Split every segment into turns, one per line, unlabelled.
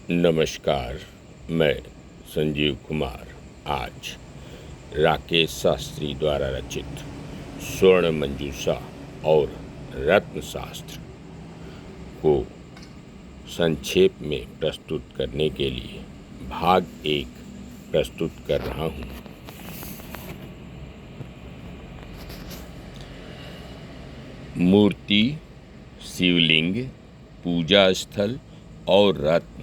नमस्कार। मैं संजीव कुमार आज राकेश शास्त्री द्वारा रचित स्वर्ण मंजूषा और रत्न शास्त्र को संक्षेप में प्रस्तुत करने के लिए भाग 1 प्रस्तुत कर रहा हूँ। मूर्ति, शिवलिंग, पूजा स्थल और रत्न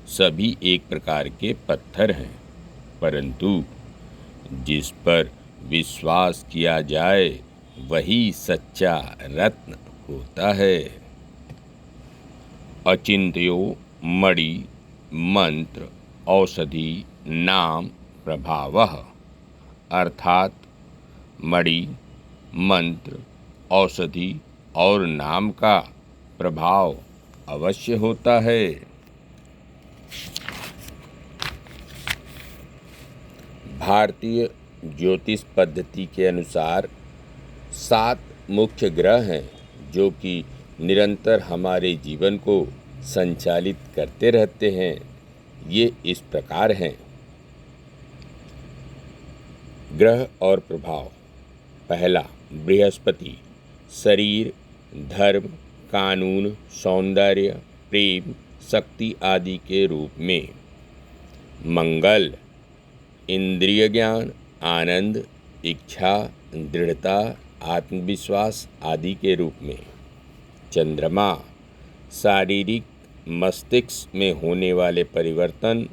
सभी एक प्रकार के पत्थर हैं, परंतु जिस पर विश्वास किया जाए वही सच्चा रत्न होता है। अचिंत्यो मणि मंत्र औषधि नाम प्रभावः, अर्थात मणि मंत्र औषधि और नाम का प्रभाव अवश्य होता है। भारतीय ज्योतिष पद्धति के अनुसार 7 मुख्य ग्रह हैं जो कि निरंतर हमारे जीवन को संचालित करते रहते हैं। ये इस प्रकार हैं। ग्रह और प्रभाव। पहला, बृहस्पति, शरीर, धर्म, कानून, सौंदर्य, प्रेम, शक्ति आदि के रूप में। मंगल, इंद्रिय ज्ञान, आनंद, इच्छा, दृढ़ता, आत्मविश्वास आदि के रूप में। चंद्रमा, शारीरिक, मस्तिष्क में होने वाले परिवर्तन,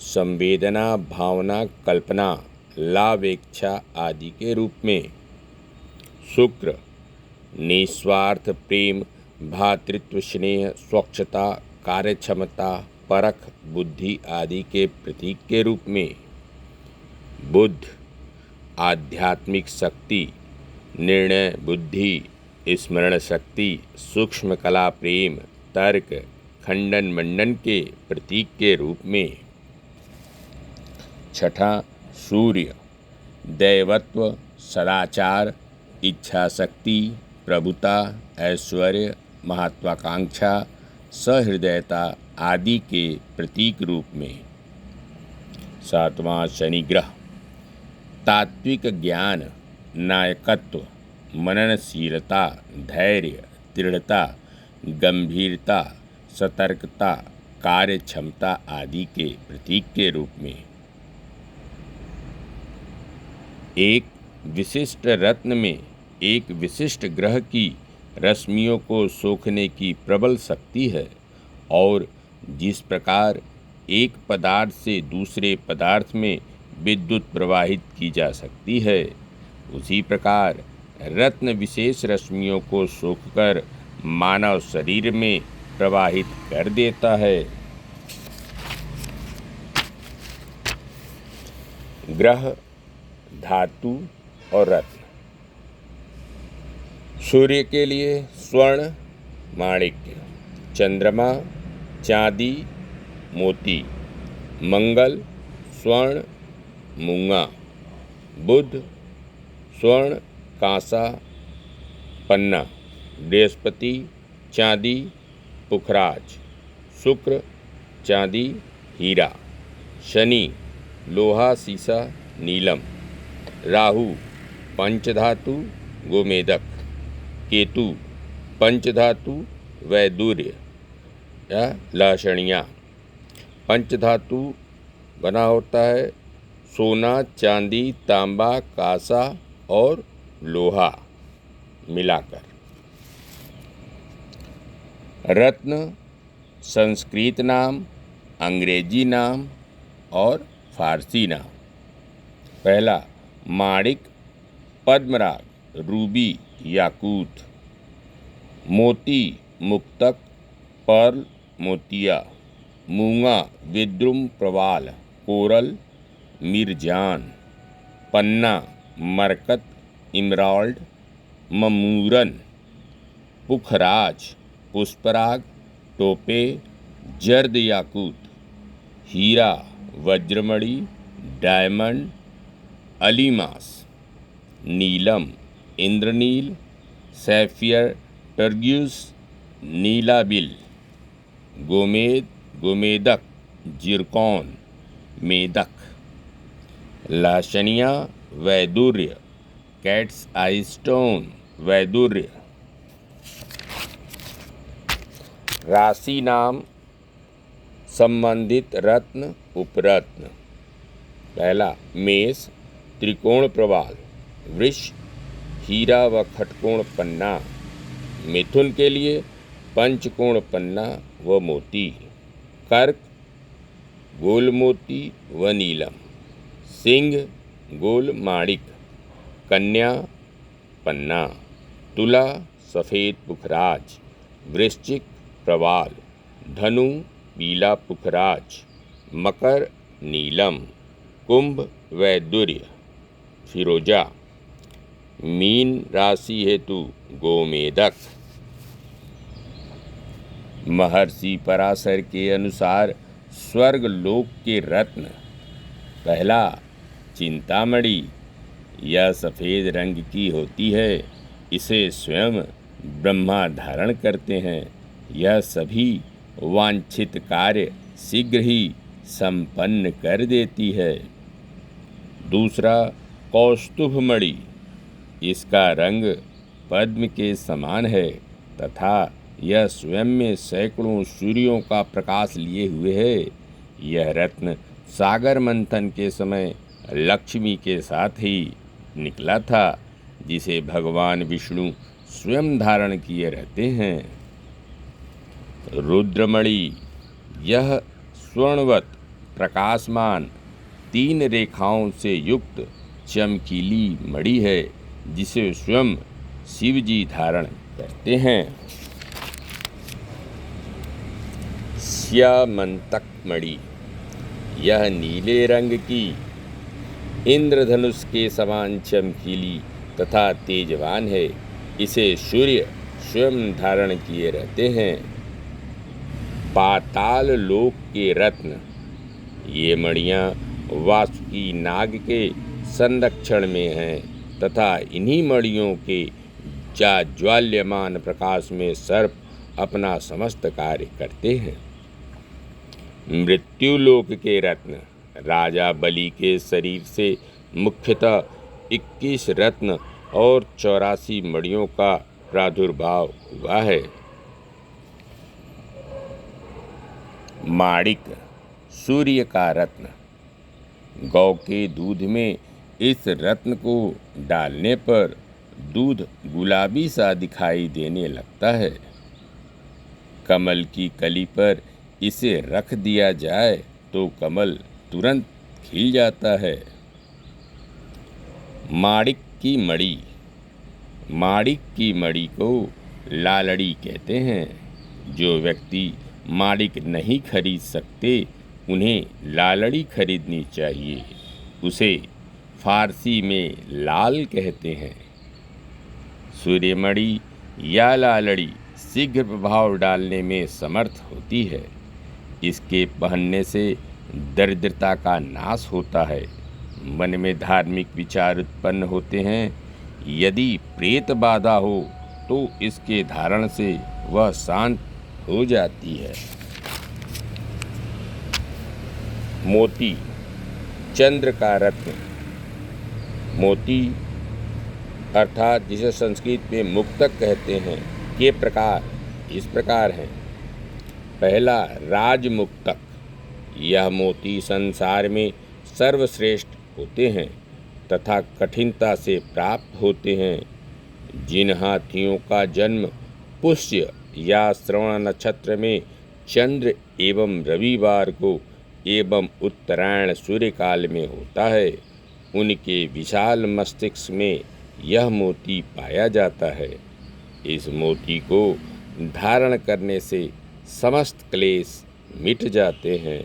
संवेदना, भावना, कल्पना, लाभ, इच्छा आदि के रूप में। शुक्र, निस्वार्थ प्रेम, भातृत्व, स्नेह, स्वच्छता, कार्यक्षमता, परख, बुद्धि आदि के प्रतीक के रूप में। बुध, आध्यात्मिक शक्ति, निर्णय बुद्धि, स्मरण शक्ति, सूक्ष्म कला, प्रेम, तर्क, खंडन मंडन के प्रतीक के रूप में। छठा, सूर्य, दैवत्व, सदाचार, इच्छा शक्ति, प्रभुता, ऐश्वर्य, महत्वाकांक्षा, सहृदयता आदि के प्रतीक रूप में। सातवां, शनि ग्रह, तात्विक ज्ञान, नायकत्व, मननशीलता, धैर्य, दृढ़ता, गंभीरता, सतर्कता, कार्य क्षमता आदि के प्रतीक के रूप में। एक विशिष्ट रत्न में एक विशिष्ट ग्रह की रश्मियों को सोखने की प्रबल शक्ति है और जिस प्रकार एक पदार्थ से दूसरे पदार्थ में विद्युत प्रवाहित की जा सकती है, उसी प्रकार रत्न विशेष रश्मियों को सोखकर मानव शरीर में प्रवाहित कर देता है। ग्रह, धातु और रत्न। सूर्य के लिए स्वर्ण, माणिक्य। चंद्रमा, चांदी, मोती। मंगल, स्वर्ण, मूंगा। बुध, स्वर्ण, कांसा, पन्ना। बृहस्पति, चांदी, पुखराज। शुक्र, चांदी, हीरा। शनि, लोहा, सीसा, नीलम। राहु, पंचधातु, गोमेदक। केतु, पंचधातु, वैदूर्य या लाशणिया। पंचधातु बना होता है सोना, चांदी, तांबा, कांसा और लोहा मिलाकर। रत्न संस्कृत नाम, अंग्रेजी नाम और फारसी नाम। पहला, माणिक, पद्मराग, रूबी, याकूत। मोती, मुक्तक, पर्ल, मोतिया। मूंगा, विद्रुम, प्रवाल, कोरल, मिर्जान। पन्ना, मरकत, इमराल्ड, ममूरन। पुखराज, पुष्पराग, टोपे, जर्द याकूत। हीरा, वज्रमणि, डायमंड, अलीमास। नीलम, इंद्रनील, सैफियर, टर्ग्यूस, नीलाबिल। गोमेद, गोमेदक, जिरकॉन, मेदक। लाशनिया वैदुर्य, कैट्स आई स्टोन, वैदुर्य। राशि नाम संबंधित रत्न उपरत्न। पहला मेष, त्रिकोण प्रवाल, वृष, हीरा व खटकोण पन्ना। मिथुन के लिए पंचकोण पन्ना व मोती। कर्क, गोल मोती व नीलम। सिंह, गोल माणिक। कन्या, पन्ना। तुला, सफेद पुखराज। वृश्चिक, प्रवाल। धनु, पीला पुखराज। मकर, नीलम। कुंभ, वैदुर्य, फिरोजा। मीन राशि हेतु गोमेदक। महर्षि पराशर के अनुसार स्वर्ग लोक के रत्न। पहला, चिंतामणि। यह सफ़ेद रंग की होती है। इसे स्वयं ब्रह्मा धारण करते हैं। यह सभी वांछित कार्य शीघ्र ही संपन्न कर देती है। दूसरा, कौस्तुभमणि। इसका रंग पद्म के समान है तथा यह स्वयं में सैकड़ों सूर्यों का प्रकाश लिए हुए है। यह रत्न सागर मंथन के समय लक्ष्मी के साथ ही निकला था, जिसे भगवान विष्णु स्वयं धारण किए रहते हैं। रुद्रमणि, यह स्वर्णवत प्रकाशमान 3 रेखाओं से युक्त चमकीली मणि है, जिसे स्वयं शिवजी धारण करते हैं। स्यामंतक मणि, यह नीले रंग की इंद्रधनुष के समान चमकीली तथा तेजवान है। इसे सूर्य स्वयं धारण किए रहते हैं। पाताल लोक के रत्न, ये मणियाँ वासुकी नाग के संरक्षण में हैं तथा इन्हीं मणियों के जाज्वल्यमान प्रकाश में सर्प अपना समस्त कार्य करते हैं। मृत्युलोक के रत्न, राजा बलि के शरीर से मुख्यतः 21 रत्न और 84 मणियों का प्रादुर्भाव हुआ है। माणिक, सूर्य का रत्न। गौ के दूध में इस रत्न को डालने पर दूध गुलाबी सा दिखाई देने लगता है। कमल की कली पर इसे रख दिया जाए तो कमल तुरंत खिल जाता है। माणिक की मणि, माणिक की मणि को लालड़ी कहते हैं। जो व्यक्ति माणिक नहीं खरीद सकते, उन्हें लालड़ी खरीदनी चाहिए। उसे फारसी में लाल कहते हैं। सूर्यमणि या लालड़ी शीघ्र प्रभाव डालने में समर्थ होती है। इसके पहनने से दरिद्रता का नाश होता है। मन में धार्मिक विचार उत्पन्न होते हैं। यदि प्रेत बाधा हो तो इसके धारण से वह शांत हो जाती है। मोती, चंद्र का रत्न। मोती अर्थात जिसे संस्कृत में मुक्तक कहते हैं, के प्रकार इस प्रकार हैं। पहला, राजमुक्तक। यह मोती संसार में सर्वश्रेष्ठ होते हैं तथा कठिनता से प्राप्त होते हैं। जिन हाथियों का जन्म पुष्य या श्रवण नक्षत्र में चंद्र एवं रविवार को एवं उत्तरायण सूर्यकाल में होता है, उनके विशाल मस्तिष्क में यह मोती पाया जाता है। इस मोती को धारण करने से समस्त क्लेश मिट जाते हैं,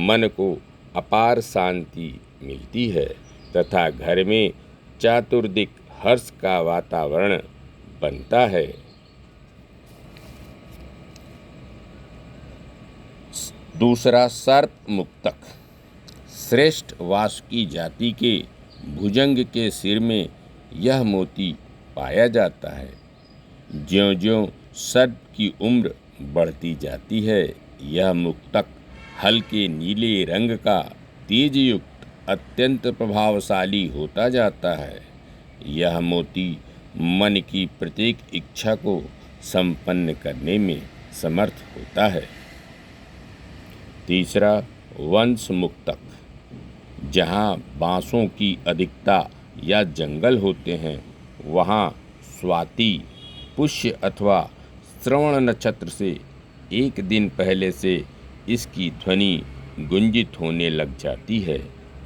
मन को अपार शांति मिलती है तथा घर में चातुर्दिक हर्ष का वातावरण बनता है। दूसरा, सर्प मुक्तक। श्रेष्ठ वासुकी जाति के भुजंग के सिर में यह मोती पाया जाता है। ज्यों-ज्यों सर्प की उम्र बढ़ती जाती है, यह मुक्तक हल्के नीले रंग का तेज युक्त अत्यंत प्रभावशाली होता जाता है। यह मोती मन की प्रत्येक इच्छा को संपन्न करने में समर्थ होता है। तीसरा, वंश मुक्तक। जहाँ बांसों की अधिकता या जंगल होते हैं, वहाँ स्वाति, पुष्य अथवा श्रवण नक्षत्र से एक दिन पहले से इसकी ध्वनि गुंजित होने लग जाती है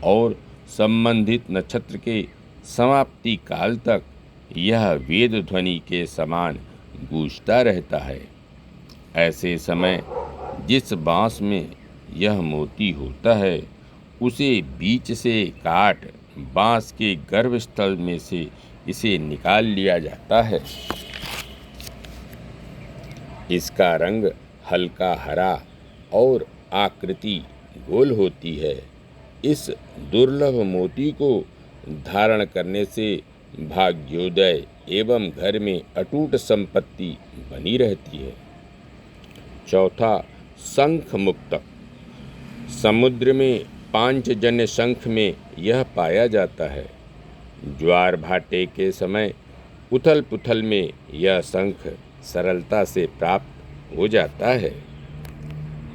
और संबंधित नक्षत्र के समाप्ति काल तक यह वेद ध्वनि के समान गूंजता रहता है। ऐसे समय जिस बांस में यह मोती होता है, उसे बीच से काट बांस के गर्भस्थल में से इसे निकाल लिया जाता है। इसका रंग हल्का हरा और आकृति गोल होती है। इस दुर्लभ मोती को धारण करने से भाग्योदय एवं घर में अटूट संपत्ति बनी रहती है। चौथा, शंख मुक्तक। समुद्र में पांचजन्य शंख में यह पाया जाता है। ज्वार भाटे के समय उथल पुथल में यह शंख सरलता से प्राप्त हो जाता है।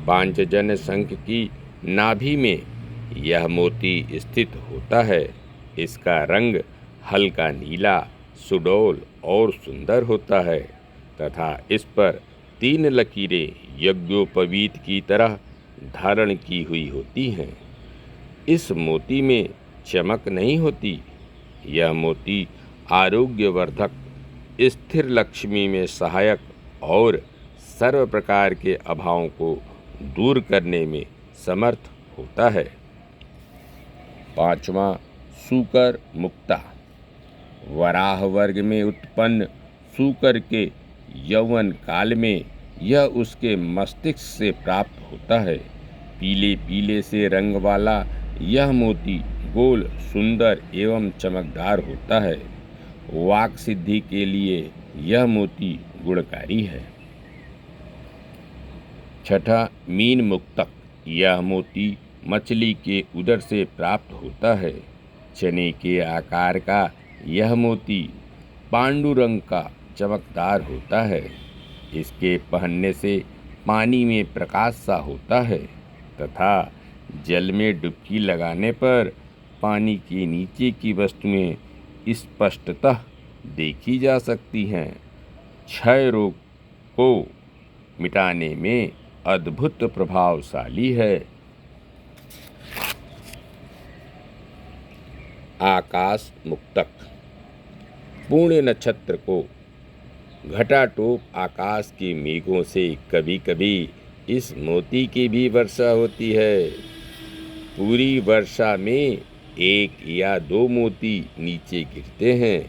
पांचजन्य शंख की नाभि में यह मोती स्थित होता है। इसका रंग हल्का नीला, सुडौल और सुंदर होता है तथा इस पर 3 लकीरें यज्ञोपवीत की तरह धारण की हुई होती हैं। इस मोती में चमक नहीं होती। यह मोती आरोग्यवर्धक, स्थिर लक्ष्मी में सहायक और सर्व प्रकार के अभावों को दूर करने में समर्थ होता है। पांचवा, सूकर मुक्ता। वराह वर्ग में उत्पन्न सूकर के यौवन काल में यह उसके मस्तिष्क से प्राप्त होता है। पीले पीले से रंग वाला यह मोती गोल, सुंदर एवं चमकदार होता है। वाक सिद्धि के लिए यह मोती गुणकारी है। छठा, मीन मुक्तक। यह मोती मछली के उदर से प्राप्त होता है। चने के आकार का यह मोती पांडु रंग का चमकदार होता है। इसके पहनने से पानी में प्रकाश सा होता है तथा जल में डुबकी लगाने पर पानी के नीचे की वस्तुएं स्पष्टतः देखी जा सकती हैं। क्षय रोग को मिटाने में अद्भुत प्रभावशाली है। आकाश मुक्तक। पूर्ण नक्षत्र को घटाटोप आकाश के मेघों से कभी कभी इस मोती की भी वर्षा होती है। पूरी वर्षा में 1 या 2 मोती नीचे गिरते हैं।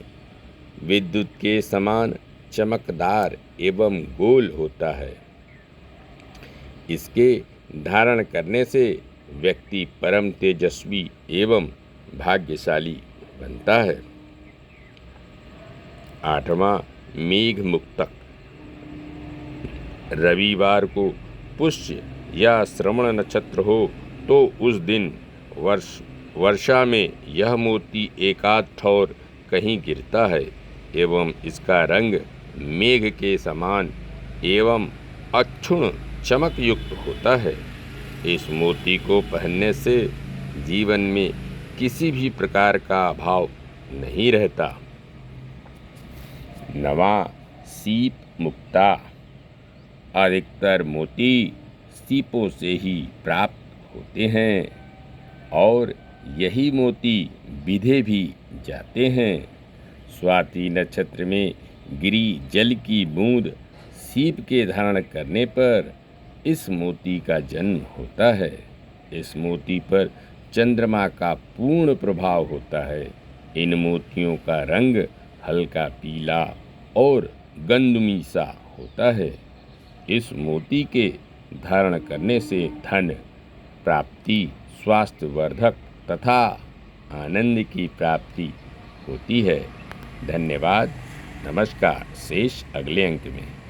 विद्युत के समान चमकदार एवं गोल होता है। इसके धारण करने से व्यक्ति परम तेजस्वी एवं भाग्यशाली बनता है। 8वां, मेघ मुक्तक। रविवार को पुष्य या श्रवण नक्षत्र हो तो उस दिन वर्षा में यह मोती एकाध ठौर कहीं गिरता है एवं इसका रंग मेघ के समान एवं अक्षुण चमक युक्त होता है। इस मोती को पहनने से जीवन में किसी भी प्रकार का अभाव नहीं रहता। 9वां, सीप मुक्ता। अधिकतर मोती सीपों से ही प्राप्त होते हैं और यही मोती बिधे भी जाते हैं। स्वाति नक्षत्र में गिरी जल की बूंद सीप के धारण करने पर इस मोती का जन्म होता है। इस मोती पर चंद्रमा का पूर्ण प्रभाव होता है। इन मोतियों का रंग हल्का पीला और गंधमी सा होता है। इस मोती के धारण करने से धन प्राप्ति, स्वास्थ्य वर्धक तथा आनंद की प्राप्ति होती है। धन्यवाद। नमस्कार। शेष अगले अंक में।